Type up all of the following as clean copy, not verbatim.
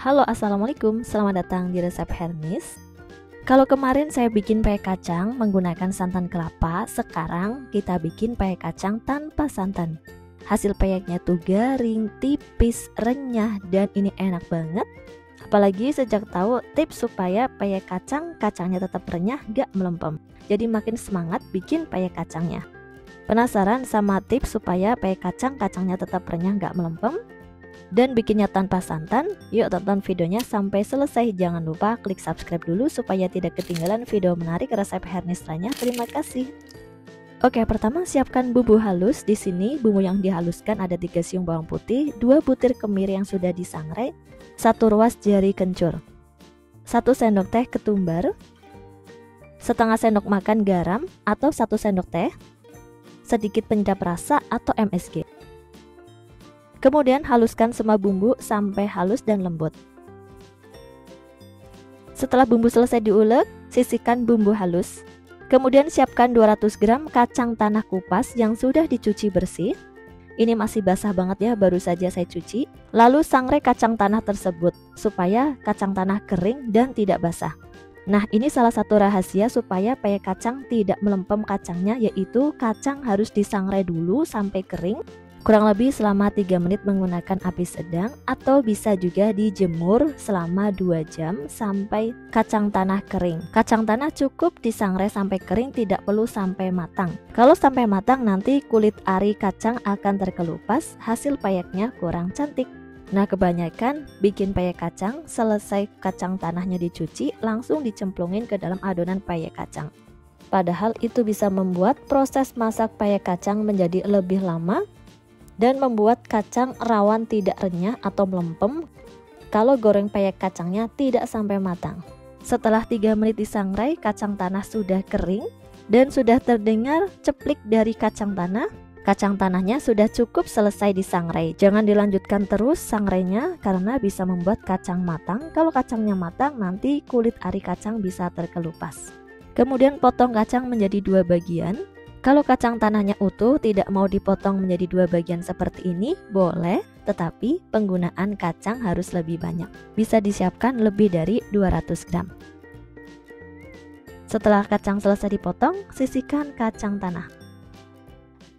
Halo, assalamualaikum. Selamat datang di resep Hernis. Kalau kemarin saya bikin peye kacang menggunakan santan kelapa, sekarang kita bikin peye kacang tanpa santan. Hasil peyeknya tuh garing, tipis, renyah, dan ini enak banget. Apalagi sejak tahu tips supaya peye kacangnya tetap renyah, gak melempem. Jadi makin semangat bikin peye kacangnya. Penasaran sama tips supaya peye kacangnya tetap renyah, gak melempem? Dan bikinnya tanpa santan? Yuk tonton videonya sampai selesai. Jangan lupa klik subscribe dulu supaya tidak ketinggalan video menarik resep Hernis lainnya. Terima kasih. Oke, pertama siapkan bumbu halus. Di sini bumbu yang dihaluskan ada 3 siung bawang putih, 2 butir kemiri yang sudah disangrai, 1 ruas jari kencur, 1 sendok teh ketumbar, setengah sendok makan garam atau 1 sendok teh, sedikit penyedap rasa atau MSG. Kemudian haluskan semua bumbu sampai halus dan lembut. Setelah bumbu selesai diulek, sisihkan bumbu halus. Kemudian siapkan 200 gram kacang tanah kupas yang sudah dicuci bersih. Ini masih basah banget ya, baru saja saya cuci. Lalu sangrai kacang tanah tersebut supaya kacang tanah kering dan tidak basah. Nah, ini salah satu rahasia supaya peye kacang tidak melempem kacangnya, yaitu kacang harus disangrai dulu sampai kering. Kurang lebih selama 3 menit menggunakan api sedang, atau bisa juga dijemur selama 2 jam sampai kacang tanah kering. Kacang tanah cukup disangrai sampai kering, tidak perlu sampai matang. Kalau sampai matang nanti kulit ari kacang akan terkelupas, hasil peyeknya kurang cantik. Nah, kebanyakan bikin peye kacang, selesai kacang tanahnya dicuci, langsung dicemplungin ke dalam adonan peye kacang. Padahal itu bisa membuat proses masak peye kacang menjadi lebih lama dan membuat kacang rawan tidak renyah atau melempem kalau goreng peye kacangnya tidak sampai matang. Setelah 3 menit disangrai, kacang tanah sudah kering dan sudah terdengar ceplik dari kacang tanah. Kacang tanahnya sudah cukup selesai disangrai. Jangan dilanjutkan terus sangrainya karena bisa membuat kacang matang. Kalau kacangnya matang, nanti kulit ari kacang bisa terkelupas. Kemudian potong kacang menjadi 2 bagian. Kalau kacang tanahnya utuh, tidak mau dipotong menjadi 2 bagian seperti ini, boleh, tetapi penggunaan kacang harus lebih banyak. Bisa disiapkan lebih dari 200 gram. Setelah kacang selesai dipotong, sisihkan kacang tanah.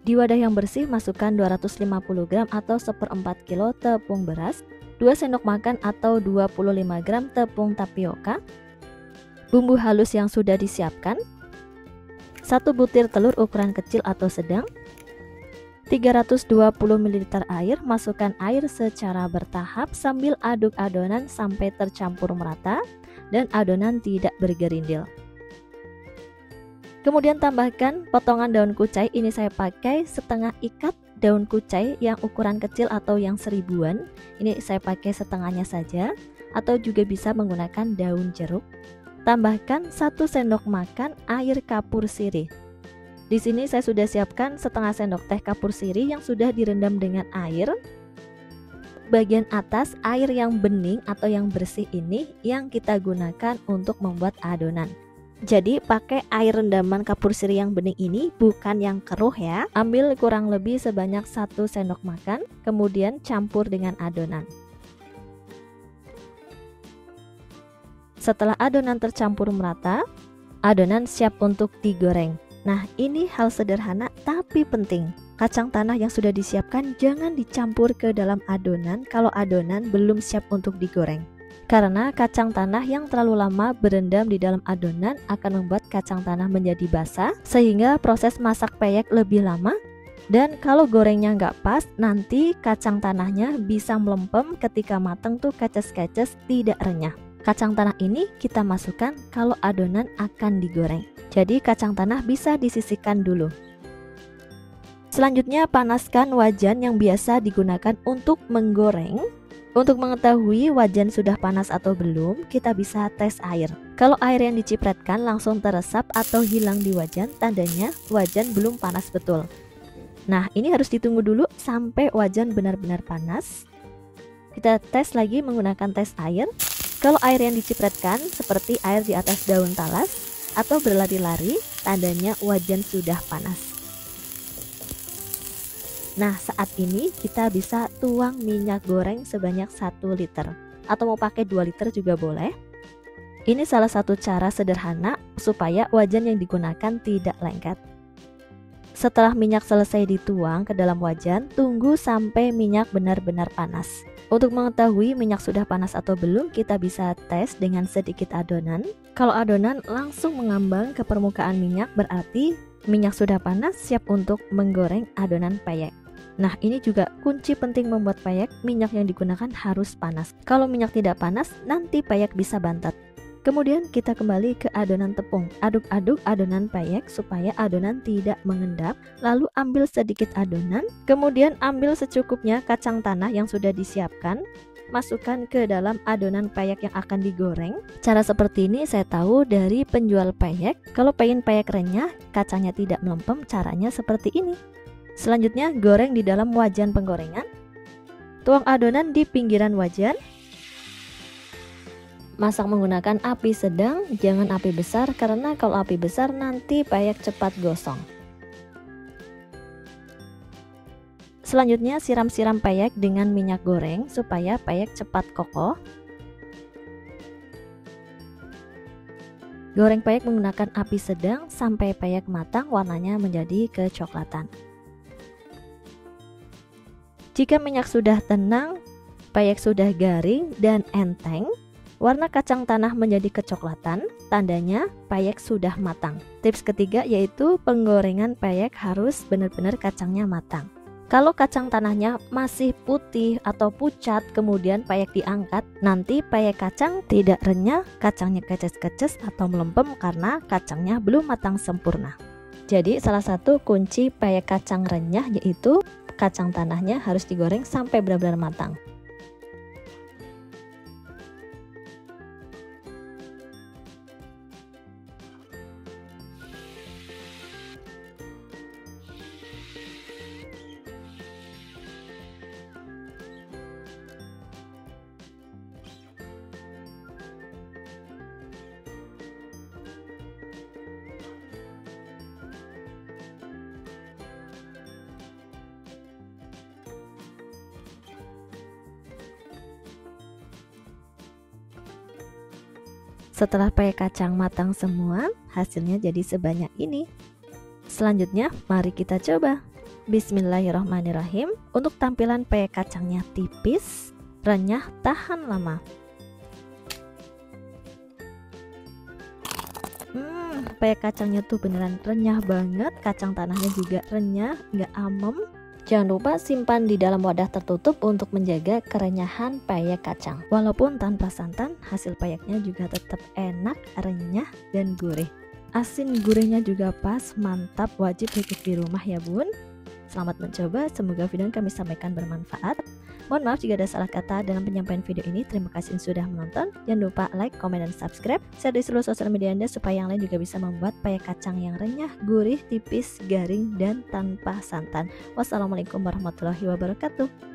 Di wadah yang bersih, masukkan 250 gram atau 1/4 kilo tepung beras, 2 sendok makan atau 25 gram tepung tapioka, bumbu halus yang sudah disiapkan, 1 butir telur ukuran kecil atau sedang, 320 ml air. Masukkan air secara bertahap sambil aduk adonan sampai tercampur merata dan adonan tidak bergerindil. Kemudian tambahkan potongan daun kucai. Ini saya pakai setengah ikat daun kucai yang ukuran kecil atau yang 1000-an. Ini saya pakai setengahnya saja, atau juga bisa menggunakan daun jeruk. Tambahkan 1 sendok makan air kapur sirih. Di sini saya sudah siapkan setengah sendok teh kapur sirih yang sudah direndam dengan air. Bagian atas air yang bening atau yang bersih ini yang kita gunakan untuk membuat adonan. Jadi pakai air rendaman kapur sirih yang bening ini, bukan yang keruh ya. Ambil kurang lebih sebanyak 1 sendok makan, kemudian campur dengan adonan. Setelah adonan tercampur merata, adonan siap untuk digoreng. Nah, ini hal sederhana tapi penting. Kacang tanah yang sudah disiapkan jangan dicampur ke dalam adonan kalau adonan belum siap untuk digoreng. Karena kacang tanah yang terlalu lama berendam di dalam adonan akan membuat kacang tanah menjadi basah, sehingga proses masak peyek lebih lama. Dan kalau gorengnya nggak pas, nanti kacang tanahnya bisa melempem ketika matang tuh keces-keces, tidak renyah. Kacang tanah ini kita masukkan kalau adonan akan digoreng. Jadi kacang tanah bisa disisihkan dulu. Selanjutnya panaskan wajan yang biasa digunakan untuk menggoreng. Untuk mengetahui wajan sudah panas atau belum, kita bisa tes air. Kalau air yang dicipratkan langsung teresap atau hilang di wajan, tandanya wajan belum panas betul. Nah, ini harus ditunggu dulu sampai wajan benar-benar panas. Kita tes lagi menggunakan tes air. Kalau air yang dicipratkan seperti air di atas daun talas atau berlari-lari, tandanya wajan sudah panas. Nah, saat ini kita bisa tuang minyak goreng sebanyak 1 liter. atau mau pakai 2 liter juga boleh. Ini salah satu cara sederhana supaya wajan yang digunakan tidak lengket. Setelah minyak selesai dituang ke dalam wajan, tunggu sampai minyak benar-benar panas. Untuk mengetahui minyak sudah panas atau belum, kita bisa tes dengan sedikit adonan. Kalau adonan langsung mengambang ke permukaan minyak, berarti minyak sudah panas, siap untuk menggoreng adonan peyek. Nah, ini juga kunci penting membuat peyek, minyak yang digunakan harus panas. Kalau minyak tidak panas, nanti peyek bisa bantat. Kemudian kita kembali ke adonan tepung. Aduk-aduk adonan peyek supaya adonan tidak mengendap. Lalu ambil sedikit adonan, kemudian ambil secukupnya kacang tanah yang sudah disiapkan. Masukkan ke dalam adonan peyek yang akan digoreng. Cara seperti ini saya tahu dari penjual peyek. Kalau pengen peyek renyah, kacangnya tidak melempem, caranya seperti ini. Selanjutnya goreng di dalam wajan penggorengan. Tuang adonan di pinggiran wajan. Masak menggunakan api sedang, jangan api besar karena kalau api besar nanti peyek cepat gosong. Selanjutnya siram-siram peyek dengan minyak goreng supaya peyek cepat kokoh. Goreng peyek menggunakan api sedang sampai peyek matang, warnanya menjadi kecoklatan. Jika minyak sudah tenang, peyek sudah garing dan enteng, warna kacang tanah menjadi kecoklatan, tandanya peyek sudah matang. Tips ketiga yaitu penggorengan peyek harus benar-benar kacangnya matang. Kalau kacang tanahnya masih putih atau pucat kemudian peyek diangkat, nanti peyek kacang tidak renyah, kacangnya keces-keces atau melempem karena kacangnya belum matang sempurna. Jadi salah satu kunci peyek kacang renyah yaitu kacang tanahnya harus digoreng sampai benar-benar matang. Setelah peyek kacang matang semua, hasilnya jadi sebanyak ini. Selanjutnya, mari kita coba. Bismillahirrahmanirrahim. Untuk tampilan peyek kacangnya tipis, renyah, tahan lama. Peyek kacangnya tuh beneran renyah banget, kacang tanahnya juga renyah, nggak amem. Jangan lupa simpan di dalam wadah tertutup untuk menjaga kerenyahan peyek kacang. Walaupun tanpa santan, hasil peyeknya juga tetap enak, renyah, dan gurih. Asin gurihnya juga pas, mantap, wajib cicip di rumah ya bun. Selamat mencoba, semoga video yang kami sampaikan bermanfaat. Mohon maaf jika ada salah kata dalam penyampaian video ini. Terima kasih sudah menonton. Jangan lupa like, komen, dan subscribe. Share di seluruh sosial media Anda supaya yang lain juga bisa membuat peyek kacang yang renyah, gurih, tipis, garing, dan tanpa santan. Wassalamualaikum warahmatullahi wabarakatuh.